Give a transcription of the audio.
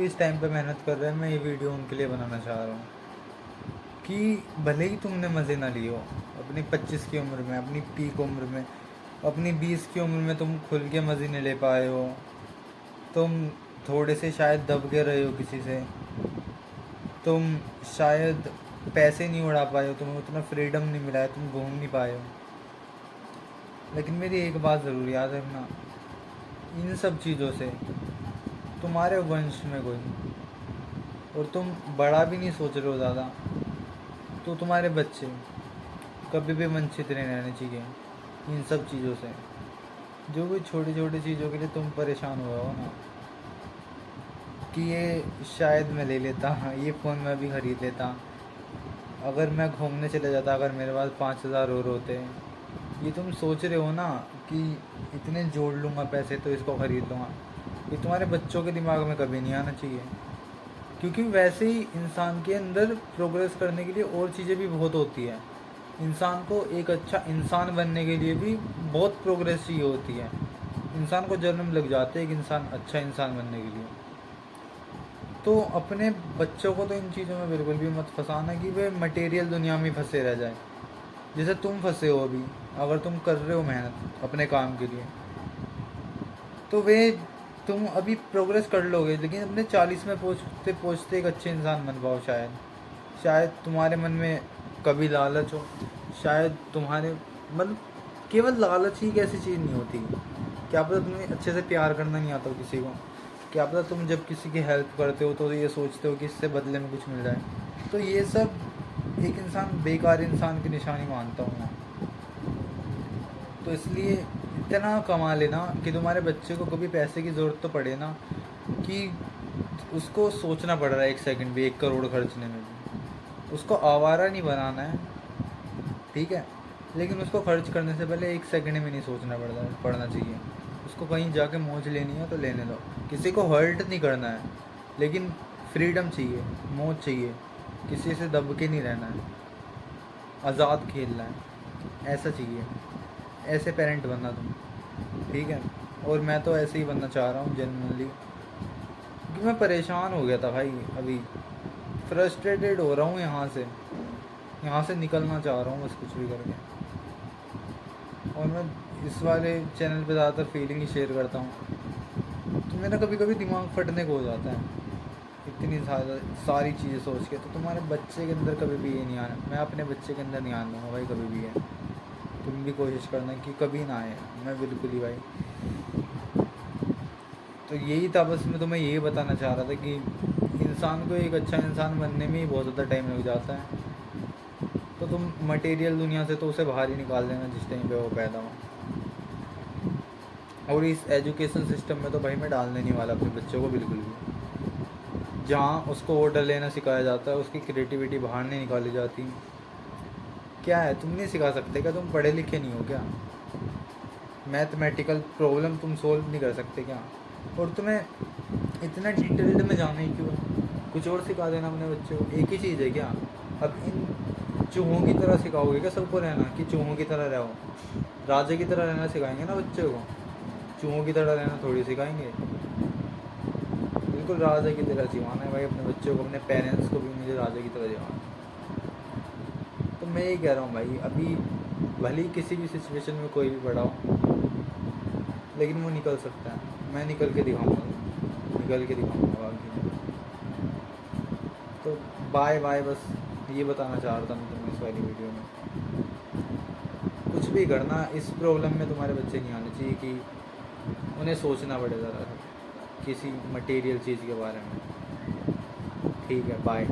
भी इस टाइम पे मेहनत कर रहे हैं, मैं ये वीडियो उनके लिए बनाना चाह रहा हूँ कि भले ही तुमने मज़े ना लिए हो अपनी 25 की उम्र में, अपनी पीक उम्र में, अपनी 20 की उम्र में तुम खुल के मज़े नहीं ले पाए हो, तुम थोड़े से शायद दब के रहे हो किसी से, तुम शायद पैसे नहीं उड़ा पाए हो, तुम्हें उतना फ्रीडम नहीं मिला है, तुम घूम नहीं पाए हो। लेकिन मेरी एक बात ज़रूर याद रखना, इन सब चीज़ों से तुम्हारे वंश में कोई, और तुम बड़ा भी नहीं सोच रहे हो ज़्यादा, तो तुम्हारे बच्चे कभी भी वंचित नहीं रहने चाहिए इन सब चीज़ों से। जो भी छोटी छोटी चीज़ों के लिए तुम परेशान हुए हो ना, कि ये शायद मैं ले लेता, ये फ़ोन मैं भी ख़रीद लेता, अगर मैं घूमने चले जाता, अगर मेरे पास 5,000 और होते, ये तुम सोच रहे हो ना कि इतने जोड़ लूँगा पैसे तो इसको ख़रीद लूँगा, ये तुम्हारे बच्चों के दिमाग में कभी नहीं आना चाहिए। क्योंकि वैसे ही इंसान के अंदर प्रोग्रेस करने के लिए और चीज़ें भी बहुत होती है। इंसान को एक अच्छा इंसान बनने के लिए भी बहुत प्रोग्रेस चाहिए होती है। इंसान को जन्म लग जाते हैं एक इंसान अच्छा इंसान बनने के लिए। तो अपने बच्चों को तो इन चीज़ों में बिल्कुल भी मत फंसाना कि वे मटेरियल दुनिया में फंसे रह जाए, जैसे तुम फंसे हो अभी। अगर तुम कर रहे हो मेहनत अपने काम के लिए, तो वे तुम अभी प्रोग्रेस कर लोगे, लेकिन अपने 40 में पहुँचते पहुँचते एक अच्छे इंसान बन पाओ। शायद तुम्हारे मन में कभी लालच हो, शायद तुम्हारे मतलब केवल लालच ही एक ऐसी चीज़ नहीं होती। क्या पता तुम्हें अच्छे से प्यार करना नहीं आता हो किसी को, क्या पता तुम जब किसी की हेल्प करते हो तो ये सोचते हो कि इससे बदले में कुछ मिल जाए। तो ये सब एक इंसान बेकार इंसान की निशानी मानता हूँ मैं। तो इसलिए इतना कमा लेना कि तुम्हारे बच्चे को कभी पैसे की ज़रूरत तो पड़े ना, कि उसको सोचना पड़ रहा है 1 सेकंड भी 1 करोड़ खर्चने में भी। उसको आवारा नहीं बनाना है, ठीक है, लेकिन उसको खर्च करने से पहले 1 सेकंड में नहीं सोचना पड़ना चाहिए। उसको कहीं जाके मौज लेनी है तो लेने दो, किसी को हर्ट नहीं करना है, लेकिन फ्रीडम चाहिए, मौज चाहिए, किसी से दब के नहीं रहना है, आज़ाद खेलना है, ऐसा चाहिए। ऐसे पेरेंट बनना तुम, ठीक है। और मैं तो ऐसे ही बनना चाह रहा हूँ जेन्युइनली, क्योंकि मैं परेशान हो गया था भाई, अभी फ्रस्ट्रेटेड हो रहा हूँ, यहाँ से निकलना चाह रहा हूँ बस कुछ भी करके। और मैं इस वाले चैनल पे ज़्यादातर फीलिंग ही शेयर करता हूँ। तो मेरा कभी कभी दिमाग फटने को हो जाता है इतनी ज़्यादा सारी चीज़ें सोच के। तो तुम्हारे बच्चे के अंदर कभी भी ये नहीं आना, मैं अपने बच्चे के अंदर नहीं आने दूँगा भाई कभी भी है। तुम भी कोशिश करना कि कभी ना आए, मैं बिल्कुल ही भाई। तो यही था बस, मैं तुम्हें यही बताना चाह रहा था कि इंसान को एक अच्छा इंसान बनने में ही बहुत ज़्यादा टाइम लग जाता है। तो तुम मटेरियल दुनिया से तो उसे बाहर ही निकाल देना जिस टाइम पे वो पैदा हो। और इस एजुकेशन सिस्टम में तो भाई मैं डालने नहीं वाला अपने बच्चों को बिल्कुल भी। जहाँ उसको ऑर्डर लेना सिखाया जाता है, उसकी क्रिएटिविटी बाहर नहीं निकाली जाती। क्या है, तुम नहीं सिखा सकते क्या? तुम पढ़े लिखे नहीं हो क्या? मैथमेटिकल प्रॉब्लम तुम सोल्व नहीं कर सकते क्या? और तुम्हें इतना डिटेल्ड में जाना ही क्यों? कुछ और सिखा देना अपने बच्चे को, एक ही चीज़ है क्या? अब इन चूहों की तरह सिखाओगे क्या सबको रहना, कि चूहों की तरह रहो? राजा की तरह रहना सिखाएंगे ना बच्चे को, चूहों की तरह रहना थोड़ी सिखाएंगे। बिल्कुल राजा की तरह जिवाना है भाई अपने बच्चों को, अपने पेरेंट्स को भी मुझे राजा की तरह जिवाना है। तो मैं ये कह रहा हूँ भाई, अभी भले ही किसी भी सिचुएशन में कोई भी बड़ा हो, लेकिन वो निकल सकता है। मैं निकल के दिखाऊंगा बाकी। तो बाय बाय, बस ये बताना चाह रहा था मैं तुम्हें इस वाली वीडियो में। कुछ भी करना, इस प्रॉब्लम में तुम्हारे बच्चे नहीं आने चाहिए कि उन्हें सोचना पड़े ज़रा किसी मटेरियल चीज़ के बारे में। ठीक है, बाय।